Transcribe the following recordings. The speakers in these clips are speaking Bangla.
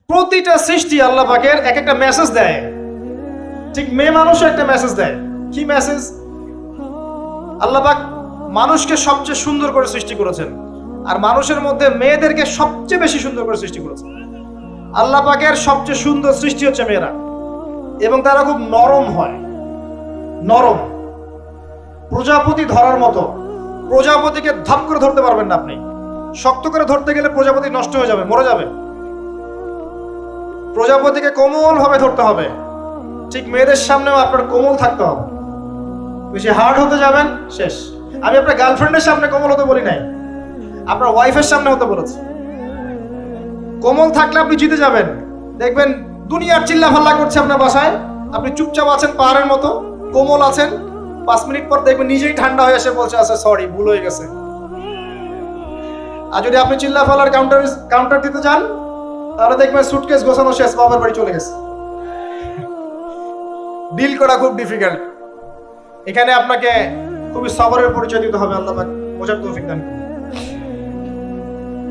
প্রতিটা সৃষ্টি আল্লাহ পাকের এক একটা মেসেজ দেয়। ঠিক মেয়ে মানুষও একটা মেসেজ দেয়। কি মেসেজ? আল্লাহ পাক মানুষকে সবচেয়ে সুন্দর করে সৃষ্টি করেছেন, আর মানুষের মধ্যে মেয়েদেরকে সবচেয়ে বেশি সুন্দর করে সৃষ্টি করেছেন। আল্লাহ পাকের সবচেয়ে সুন্দর সৃষ্টি হচ্ছে মেয়েরা, এবং তারা খুব নরম হয়, নরম, প্রজাপতি ধরার মতো। প্রজাপতিকে ধাপ করে ধরতে পারবেন না আপনি। শক্ত করে ধরতে গেলে প্রজাপতি নষ্ট হয়ে যাবে, মরে যাবে। প্রজাপতিকে কোমল ভাবে ধরতে হবে। ঠিক মেয়েদের সামনেও আপনার কোমল থাকতে হবে। বেশি হার্ড হতে যাবেন, শেষ। আমি আপনার গার্লফ্রেন্ডের সামনে কোমল হতে বলি নাই, আপনার ওয়াইফের সামনে হতে বলেছি। কোমল থাকলে আপনি জিতে যাবেন। দেখবেন দুনিয়ার চিল্লা ফাল্লা করছে আপনার বাসায়, আপনি চুপচাপ আছেন পাহাড়ের মতো, কোমল আছেন। 5 মিনিট পর দেখবেন নিজেই ঠান্ডা হয়ে এসে বলছে, আচ্ছা সরি, ভুল হয়ে গেছে। আর যদি আপনি চিল্লা ফাল্লার কাউন্টার দিতে চান, তাহলে দেখবেন সুটকেস গোছানো শেষ, বাবার বাড়ি চলে গেছে। ডিল করা খুব ডিফিকাল্ট। এখানে আপনাকে খুবই সবরের পরিচয় দিতে হবে। আল্লাহ পাক বোঝার তৌফিক দান করুন।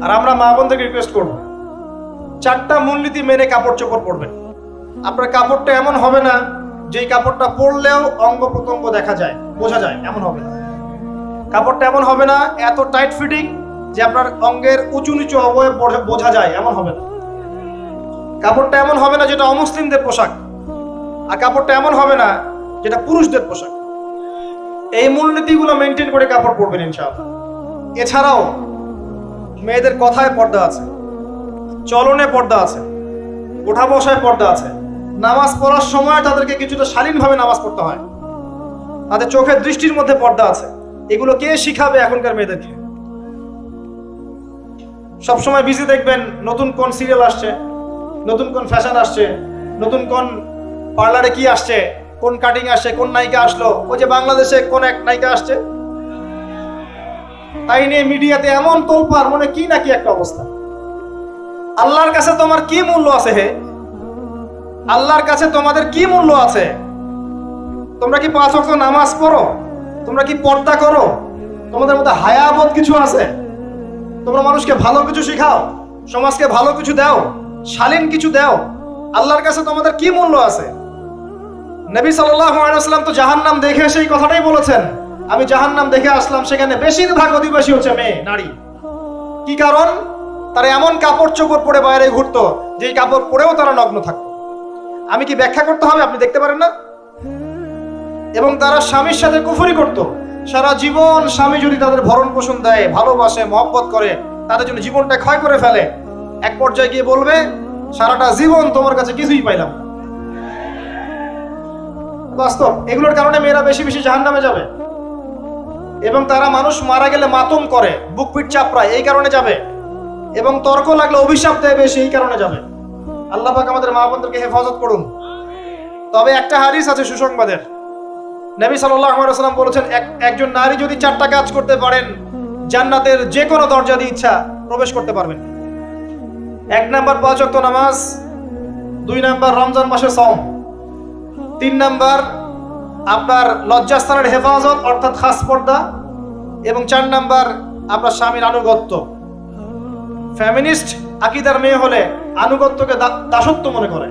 আর আমরা মা বোনদেরকে রিকোয়েস্ট করব, 4টা মূলনীতি মেনে কাপড় চোপড় পরবেন। আপনার কাপড়টা এমন হবে না যেই কাপড়টা পরলেও অঙ্গ প্রত্যঙ্গ দেখা যায়, বোঝা যায়, এমন হবে না। কাপড়টা এমন হবে না এত টাইট ফিটিং যে আপনার অঙ্গের উঁচু নিচু অবয়ব বোঝা যায়, এমন হবে না। কাপড়টা এমন হবে না যেটা অমুসলিমদের পোশাক, আর কাপড়টা এমন হবে না যেটা পুরুষদের পোশাক। এই মূলনীতিগুলো মেনটেন করে কাপড় পরবেন ইনশাআল্লাহ। এছাড়াও মেয়েদের কথায় পর্দা আছে, চলনে পর্দা আছে, ওঠা বসায় পর্দা আছে। নামাজ পড়ার সময় তাদেরকে কিছুটা শালীনভাবে নামাজ পড়তে হয়। তাদের চোখের দৃষ্টির মধ্যে পর্দা আছে। এগুলো কে শিখাবে এখনকার মেয়েদেরকে? সবসময় বিজি দেখবেন নতুন কোন সিরিয়াল আসছে, নতুন কোন ফ্যাশন আসছে, নতুন কোন পার্লারে কি আসছে, কোন কাটিং আসছে, কোন নায়িকা আসলো। ওই যে বাংলাদেশে কোন এক নায়িকা আসছে, তাই নিয়ে মিডিয়াতে এমন তোলপাড়, মনে কি নাকি একটা অবস্থা। আল্লাহর কাছে তোমার কি মূল্য আছে? হে, আল্লাহর কাছে তোমাদের কি মূল্য আছে? তোমরা কি 5 ওয়াক্ত নামাজ পড়ো? তোমরা কি পর্দা করো? তোমাদের মধ্যে হায়াবোধ কিছু আছে? তোমরা মানুষকে ভালো কিছু শিখাও, সমাজকে ভালো কিছু দাও, শালীন কিছু দাও। আল্লাহর কাছে তোমাদের কি মূল্য আছে? নবী সাল্লাল্লাহু আলাইহি ওয়াসাল্লাম তো জাহান্নাম দেখে সেই কথাটাই বলেছেন, আমি জাহান্নাম দেখে আসলাম, সেখানে বেশিরভাগ অধিবাসী হচ্ছে মেয়ে, নারী। কি কারণ? তারা এমন কাপড় চোপড় পরে বাইরে ঘুরতো যেই কাপড় পরেও তারা নগ্ন থাকতো। আমি কি ব্যাখ্যা করতে হবে? আপনি দেখতে পারেন না? এবং তারা স্বামীর সাথে কুফরি করত। সারা জীবন স্বামী যদি তাদের ভরণ পোষণ দেয়, ভালোবাসে, মহব্বত করে, তাদের জন্য জীবনটা ক্ষয় করে ফেলে, এক পর্যায়ে গিয়ে বলবে, সারাটা জীবন তোমার কাছে কিছুই পাইলাম না। বাস্তব। এগুলোর কারণে মেয়েরা বেশি বেশি জাহান্নামে যাবে। এবং তারা মানুষ মারা গেলে মাতম করে, বুক পিঠ চাপড়ায়, এই কারণে যাবে। এবং তর্ক লাগলে অভিশাপ দেয় বেশি, এই কারণে যাবে। আল্লাহ পাক আমাদের মা বোনদেরকে হেফাজত করুন। তবে একটা হাদিস আছে সুসংবাদের। নবী সাল্লাল্লাহু আলাইহি ওয়াসাল্লাম বলেছেন, একজন নারী যদি 4টা কাজ করতে পারেন, জান্নাতের যে কোনো দরজা দিয়ে ইচ্ছা প্রবেশ করতে পারবেন। 1 নাম্বার 5 ওয়াক্ত নামাজ, 2 নাম্বার রমজান মাসে সওম, 3 নাম্বার আপনার লজ্জাস্থানের হেফাজত অর্থাৎ খাস পর্দা, এবং 4 নাম্বার আপনার স্বামীর আনুগত্য। ফেমিনিস্ট আকীদার মেয়ে হলে আনুগত্যকে দাসত্ব মনে করে,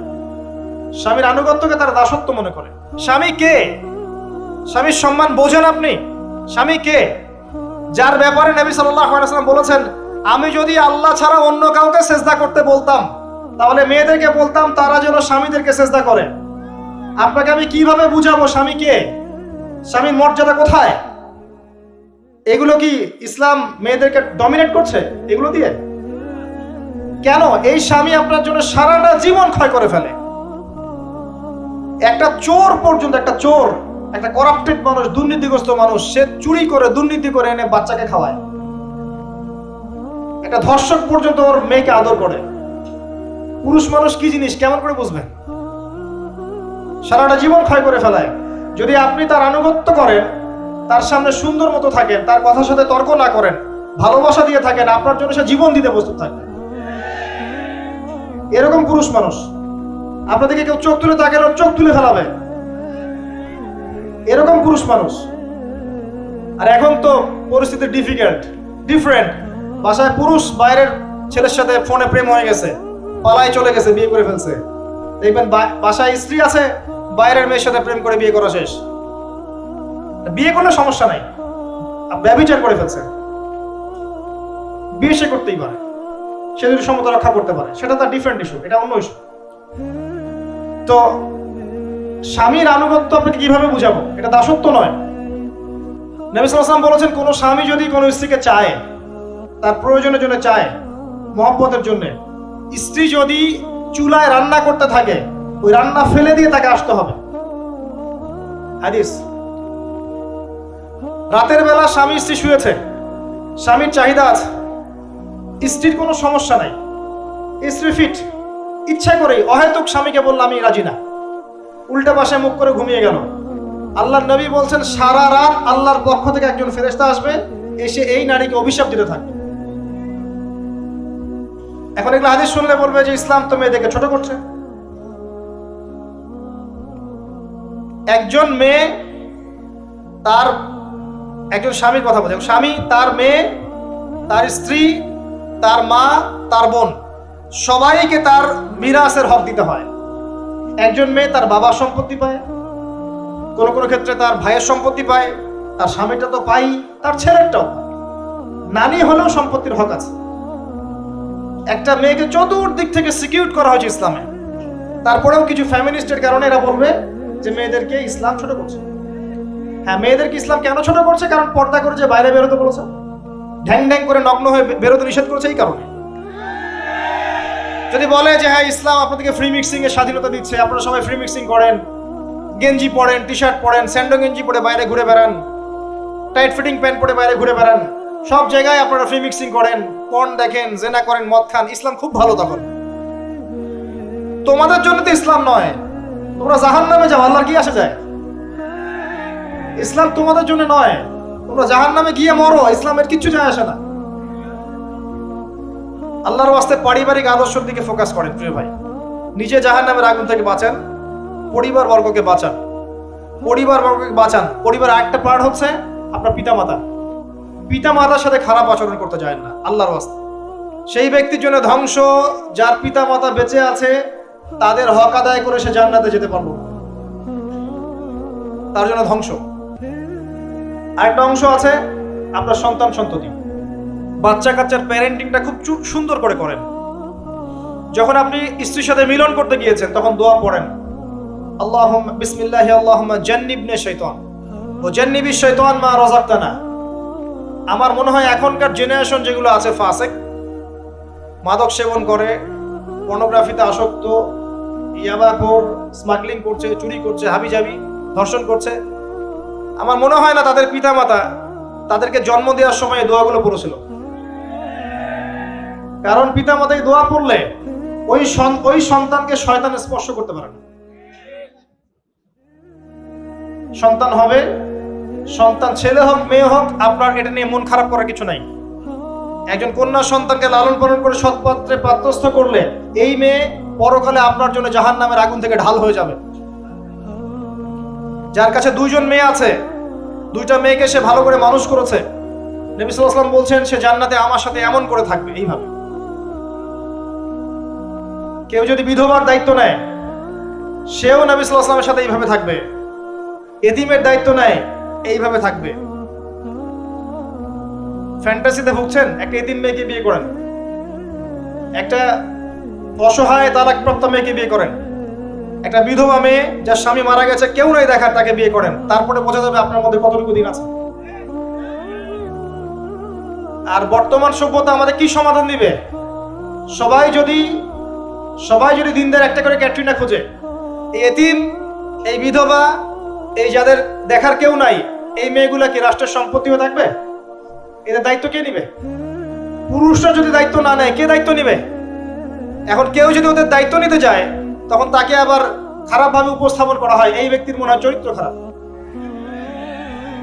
স্বামীর আনুগত্যকে তারা দাসত্ব মনে করে। স্বামী কে? স্বামীর সম্মান বোঝেন আপনি? স্বামী কে? যার ব্যাপারে নবী সাল্লাল্লাহু আলাইহি ওয়াসাল্লাম বলেছেন, আমি যদি আল্লাহ ছাড়া অন্য কাউকে সেজদা করতে বলতাম, তাহলে মেয়েদেরকে বলতাম তারা যেন স্বামীদেরকে সেজদা করে। আপনাকে আমি কিভাবে বুঝাবো স্বামী কে, স্বামীর মর্যাদা কোথায়? এগুলো কি ইসলাম মেয়েদেরকে ডমিনেট করছে এগুলো দিয়ে? কেন? এই স্বামী আপনার জন্য সারাটা জীবন ক্ষয় করে ফেলে। একটা চোর পর্যন্ত, একটা চোর, একটা করাপ্টেড মানুষ, দুর্নীতিগ্রস্ত মানুষ, সে চুরি করে, দুর্নীতি করে এনে বাচ্চাকে খাওয়ায়। একটা ধর্ষক পর্যন্ত ওর মেয়েকে আদর করে। পুরুষ মানুষ কি জিনিস কেমন করে বুঝবেন? সারাটা জীবন ক্ষয় করে ফেলায়। যদি আপনি তার আনুগত্য করেন, তার সামনে সুন্দর মতো থাকেন, তার কথার সাথে তর্ক না করেন, ভালোবাসা দিয়ে থাকেন, আপনার জন্য সে জীবন দিতে প্রস্তুত থাকবে। এরকম পুরুষ মানুষ। আপনাদেরকে কেউ চোখ তুলে তাকালে ওর চোখ তুলে ফেলাবে, এরকম পুরুষ মানুষ। আর এখন তো পরিস্থিতি ডিফারেন্ট। বাসায় পুরুষ বাইরের ছেলের সাথে ফোনে প্রেম হয়ে গেছে, পালায় চলে গেছে, বিয়ে করে ফেলছে। দেখবেন বাসায় স্ত্রী আছে, বাইরের মেয়ের সাথে প্রেম করে বিয়ে করা শেষ। বিয়ে করলে সমস্যা নাই, ব্যভিচার করে ফেলছে, বিয়ে সে করতেই পারে, সে যদি সমতা রক্ষা করতে পারে, সেটা তার ডিফারেন্ট ইস্যু, এটা অন্য ইস্যু। তো স্বামীর আনুগত্য আপনাকে কিভাবে বুঝাবো? এটা দাসত্ব নয়। নবী সাল্লাল্লাহু আলাইহি ওয়াসাল্লাম বলেছেন, কোন স্বামী যদি কোন স্ত্রীকে চায়, তার প্রয়োজনের জন্য চায়, মহব্বতের জন্য, স্ত্রী যদি চুলায় রান্না করতে থাকে, ওই রান্না ফেলে দিয়ে তাকে আসতে হবে। হাদিস। রাতের বেলা স্বামী স্ত্রী শুয়েছে, স্বামীর চাহিদা আছে, স্ত্রীর কোনো সমস্যা নাই, স্ত্রী ফিট, ইচ্ছা করেই অহেতুক স্বামীকে বলল আমি রাজি না, উল্টা পাশে মুখ করে ঘুমিয়ে গেল। আল্লাহর নবী বলছেন, সারা রাত আল্লাহর পক্ষ থেকে একজন ফেরেশতা আসবে, এসে এই নারীকে অভিশাপ দিতে থাকবে। এখন এগুলো হাদিস শুনলে বলবে যে ইসলাম তো মেয়েদেরকে ছোট করছে। একজন মেয়ে তার, একজন স্বামীর কথা বলছে, স্বামী তার মেয়ে, তার স্ত্রী, তার মা, তার বোন, সবাইকে তার মিরাসের হক দিতে হয়। একজন মেয়ে তার বাবার সম্পত্তি পায়, কোন কোন ক্ষেত্রে তার ভাইয়ের সম্পত্তি পায়, তার স্বামীটা তো পাই, তার ছেলেরটাও, নানি হলেও সম্পত্তির হক আছে। একটা মেয়েকে চতুর্দিক থেকে সিকিউর করা হয়েছে ইসলামে। তারপরেও কিছু ফ্যামিনিস্টের কারণে এরা বলবে যে মেয়েদেরকে ইসলাম ছোট করছে। হ্যাঁ, মেয়েদেরকে ইসলাম কেন ছোট করছে? কারণ পর্দা করে যে বাইরে বেরোতে বলেছে, ঢ্যাং ঢ্যাং করে নগ্ন হয়ে বেরোতে নিষেধ করেছে, এই কারণে। যদি বলে যে হ্যাঁ ইসলাম আপনাদেরকে ফ্রি মিক্সিং এর স্বাধীনতা দিচ্ছে, আপনারা সবাই ফ্রি মিক্সিং করেন, গেঞ্জি পরেন, টি শার্ট পরেন, স্যান্ডো গেঞ্জি পরে বাইরে ঘুরে বেড়ান, টাইট ফিটিং প্যান্ট পরে বাইরে ঘুরে বেড়ান, সব জায়গায় আপনারা ফ্রি মিক্সিং করেন, পর্ন দেখেন, জেনা করেন, মদ খান, ইসলাম খুব ভালো। তখন তোমাদের জন্য তো ইসলাম নয়, তোমরা জাহান্নামে যাও, আল্লাহর কি আসে যায়? ইসলাম তোমাদের জন্য নয়, তোমরা জাহান্নামে গিয়ে মরো, ইসলামের কিচ্ছু যায় আসে না। আল্লাহর ওয়াস্তে পারিবারিক আদর্শের দিকে ফোকাস করেন প্রিয় ভাই। নিজে জাহান্নামের আগুন থেকে বাঁচান, পরিবার বর্গকে বাঁচান, পরিবার বর্গকে বাঁচান। পরিবার একটা পার্ট হচ্ছে আপনার পিতামাতা। পিতামাতার সাথে খারাপ আচরণ করতে যায় না আল্লাহর ওয়াস্তে। সেই ব্যক্তির জন্য ধ্বংস যার পিতামাতা বেঁচে আছে, তাদের হক আদায় করে সে জান্নাতে যেতে পারলো না, তার জন্য ধ্বংস। আরেকটা অংশ আছে আপনার সন্তান সন্ততি। বাচ্চা কাচ্চার প্যারেন্টিংটা খুব সুন্দর করে করেন। যখন আপনি স্ত্রীর সাথে মিলন করতে গিয়েছেন, তখন দোয়া পড়েন, আল্লাহুম্মা বিসমিল্লাহি আল্লাহুম্মা জান্নিবনি শাইতান ও জান্নিবি শাইতান মা রাযাকতানা। আমার মনে হয় এখনকার জেনারেশন যেগুলো আছে ফাসেক, মাদক সেবন করে, পর্নোগ্রাফিতে আসক্ত, ইয়াবাখোর, স্মাগলিং করছে, চুরি করছে, হাবিজাবি, ধর্ষণ করছে, আমার মনে হয় না তাদের পিতামাতা তাদেরকে জন্ম দেওয়ার সময় এই দোয়াগুলো পড়েছিল। কারণ পিতামাতা এই দোয়া পড়লে ওই সন্তানকে শয়তান স্পর্শ করতে পারে না। সন্তান হবে, সন্তান ছেলে হোক মেয়ে হোক, আপনার এটা নিয়ে মন খারাপ করার কিছু নাই। একজন কন্যা সন্তানকে লালন পালন করে সৎপাত্রে পাত্রস্থ করলে এই মেয়ে পরকালে আপনার জন্য জাহান্নামের আগুন থেকে ঢাল হয়ে যাবে। যার কাছে দুইজন মেয়ে আছে, দুইটা মেয়েকে সে ভালো করে মানুষ করেছে, নবী সাল্লাল্লাহু আলাইহি ওয়াসাল্লাম বলছেন সে জান্নাতে আমার সাথে এমন করে থাকবে, এইভাবে। কেউ যদি বিধবার দায়িত্ব নেয়, সেও নবী সাল্লাল্লাহু আলাইহি ওয়াসাল্লামের সাথে এইভাবে থাকবে। এতিমের দায়িত্ব নেয়, এইভাবে থাকবে। ফ্যান্টাসিতে ভুগছেন, একটা এতিম মেয়েকে বিয়ে করেন, একটা অসহায় তালাকপ্রাপ্ত মেয়েকে বিয়ে করেন, একটা বিধবা মেয়ে যার স্বামী মারা গেছে, কেউ নাই দেখার, তাকে বিয়ে করেন, তারপরে বোঝা যাবে আপনার মধ্যে কতটুকু দিন আছে। আর বর্তমান সভ্যতা আমাদের কি সমাধান দিবে? সবাই যদি দিনদার একটা করে ক্যাটরিনা খোঁজে, এই এতিম, এই বিধবা, এই যাদের দেখার কেউ নাই, এই মেয়েগুলা কি রাষ্ট্রের সম্পত্তি হয়ে থাকবে? এদের দায়িত্ব কে নিবে? পুরুষরা যদি দায়িত্ব না নেয়, কে দায়িত্ব নিবে? এখন কেউ যদি ওদের দায়িত্ব নিতে যায়, তখন তাকে আবার খারাপভাবে উপস্থাপন করা হয়, এই ব্যক্তির মনে হয় চরিত্র খারাপ।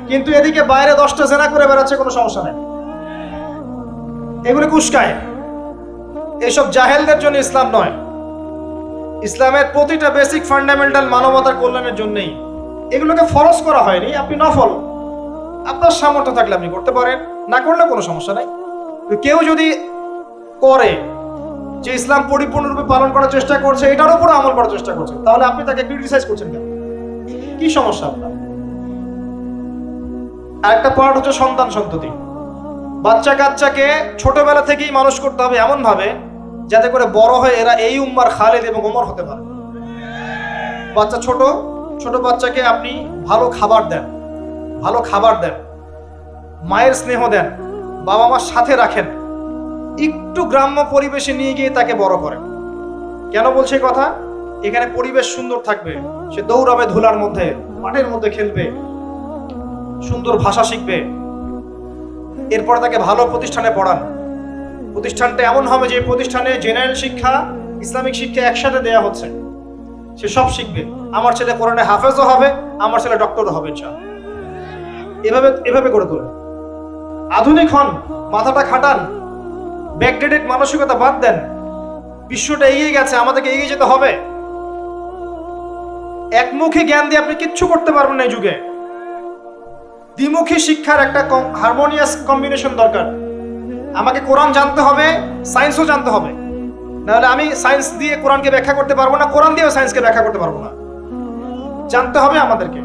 কিন্তু এদিকে বাইরে 10টা জেনা করে বেড়াচ্ছে, কোনো সমস্যা নেই, এগুলো কুস্কায়। এইসব জাহেলদের জন্য ইসলাম নয়। ইসলামের প্রতিটা বেসিক ফান্ডামেন্টাল মানবতার কল্যাণের জন্যই। এগুলোকে ফরজ করা হয়নি, আপনি নফল, আপনার সামর্থ্য থাকলে আপনি করতে পারেন, না করলে কোনো সমস্যা নাই। কেউ যদি করে, যে ইসলাম পরিপূর্ণরূপে পালন করার চেষ্টা করছে, এটার উপরে আমল করার চেষ্টা করছে, তাহলে আপনি তাকে ক্রিটিসাইজ করছেন কেন? কি সমস্যা আপনার? আরেকটা পার্ট হচ্ছে সন্তান সন্ততি। বাচ্চা কাচ্চাকে ছোটবেলা থেকেই মানুষ করতে হবে এমন ভাবে যাতে করে বড় হয়ে এরা এই উম্মার খালিদ এবং ওমর হতে পারে। বাচ্চা ছোট ছোট বাচ্চাকে আপনি ভালো খাবার দেন, ভালো খাবার দেন, মায়ের স্নেহ দেন, বাবা মার সাথে রাখেন, একটু গ্রাম্য পরিবেশে নিয়ে গিয়ে তাকে বড় করেন। কেন বলছে কথা? এখানে পরিবেশ সুন্দর থাকবে, সে দৌড়াবে ধুলার মধ্যে, মাঠের মধ্যে খেলবে, সুন্দর ভাষা শিখবে। এরপর তাকে ভালো প্রতিষ্ঠানে পড়ান। প্রতিষ্ঠানটা এমন হবে যে প্রতিষ্ঠানে জেনারেল শিক্ষা, ইসলামিক শিক্ষা একসাথে দেয়া হচ্ছে, সে সব শিখবে। আমার ছেলে কোরআনে হাফেজও হবে, আমার ছেলে ডক্টরও হবে ইনশাআল্লাহ। এভাবে এভাবে করে তোলেন। আধুনিক হন, মাথাটা খাটান, ব্যাকডেটেড মানসিকতা বাদ দেন। বিশ্বটা এগিয়ে গেছে, আমাদেরকে এগিয়ে যেতে হবে। একমুখী জ্ঞান দিয়ে আপনি কিচ্ছু করতে পারবেন না এই যুগে। দ্বিমুখী শিক্ষার একটা হারমোনিয়াস কম্বিনেশন দরকার। আমাকে কোরআন জানতে হবে, সায়েন্সও জানতে হবে, নাহলে আমি সায়েন্স দিয়ে কোরআনকে ব্যাখ্যা করতে পারবো না, কোরআন দিয়েও সায়েন্সকে ব্যাখ্যা করতে পারবো না। জানতে হবে আমাদেরকে।